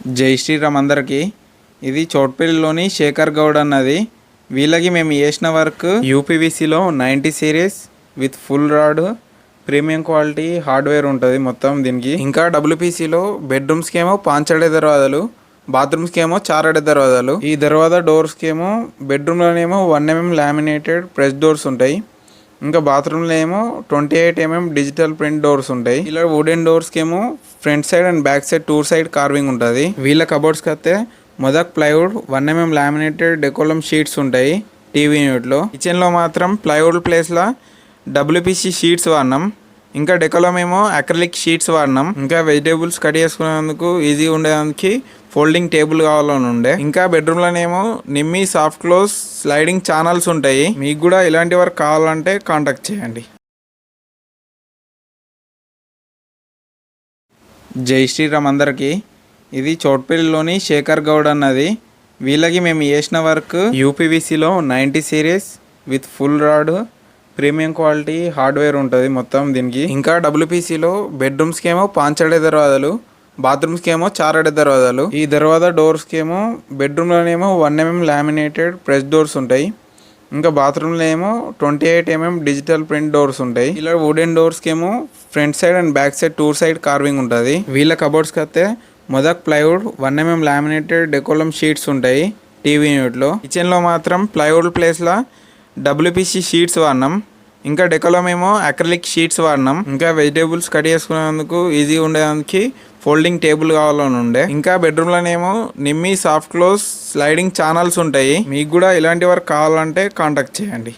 జై శ్రీరామ్ అందరికి. ఇది చోట్పల్లిలోని శేఖర్ గౌడ్ అన్నది. వీళ్ళకి మేము చేసిన వర్క్ యూపీవీసీలో 90 series with full rod premium quality hardware ఉంటుంది మొత్తం దీనికి. ఇంకా డబ్ల్యూపీసీలో బెడ్రూమ్స్కి ఏమో పాంచడే దర్వాజాలు, బాత్రూమ్స్కి ఏమో చారడే దర్వాజాలు. ఈ దర్వాజా డోర్స్కి ఏమో బెడ్రూమ్లోనేమో 1mm లామినేటెడ్ ప్రెస్ డోర్స్ ఉంటాయి. ఇంకా బాత్రూంలో ఏమో 28mm డిజిటల్ ప్రింట్ డోర్స్ ఉంటాయి. ఇలా వుడెన్ డోర్స్కి ఏమో front side and back side 2 side carving ఉంటుంది. వీళ్ళ కబోర్డ్స్కి అయితే మొదక్ plywood 1mm laminated Decolam sheets ఉంటాయి టీవీ యూనిట్లో. కిచెన్లో మాత్రం ప్లైవుడ్ ప్లేస్లో డబ్ల్యూపీసీ షీట్స్ వాడినాం. ఇంకా డెకోలం ఏమో అక్రిలిక్ షీట్స్ వాడినాం. ఇంకా వెజిటేబుల్స్ కట్ చేసుకునేందుకు ఈజీ ఉండేదానికి ఫోల్డింగ్ టేబుల్ కావాలని ఉండే. ఇంకా బెడ్రూమ్లోనేమో నిమ్మి సాఫ్ట్ క్లోజ్ స్లైడింగ్ ఛానల్స్ ఉంటాయి. మీకు కూడా ఇలాంటి వర్క్ కావాలంటే కాంటాక్ట్ చేయండి. జై శ్రీరామ్ అందరికి. ఇది చోట్పల్లిలోని శేఖర్ గౌడ్ అన్నది. వీళ్ళకి మేము చేసిన వర్క్ యూపీవీసీలో 90 series with full rod premium quality hardware ఉంటుంది మొత్తం దీనికి. ఇంకా డబ్ల్యూపీసీలో బెడ్రూమ్స్కి ఏమో పాంచడే దర్వాజాలు, బాత్రూమ్స్కి ఏమో చారడే దర్వాజాలు. ఈ దర్వాజా డోర్స్కి ఏమో బెడ్రూమ్లోనేమో 1mm లామినేటెడ్ ప్రెస్ డోర్స్ ఉంటాయి. ఇంకా బాత్రూంలో ఏమో 28mm డిజిటల్ ప్రింట్ డోర్స్ ఉంటాయి. ఇలా వుడెన్ డోర్స్కి ఏమో front side and back side 2 side carving ఉంటుంది. వీళ్ళ కబోర్డ్స్కి అయితే మొదక్ plywood 1mm laminated Decolam sheets ఉంటాయి టీవీ యూనిట్లో. కిచెన్లో మాత్రం ప్లైవుడ్ ప్లేస్లో డబ్ల్యూపీసీ షీట్స్ వాడినాం. ఇంకా డెకోలం ఏమో అక్రిలిక్ షీట్స్ వాడినాం. ఇంకా వెజిటేబుల్స్ కట్ చేసుకునేందుకు ఈజీ ఉండేదానికి ఫోల్డింగ్ టేబుల్ కావాలని ఉండే. ఇంకా బెడ్రూమ్లోనేమో నిమ్మి సాఫ్ట్ క్లోజ్ స్లైడింగ్ ఛానల్స్ ఉంటాయి. మీకు కూడా ఇలాంటి వర్క్ కావాలంటే కాంటాక్ట్ చేయండి.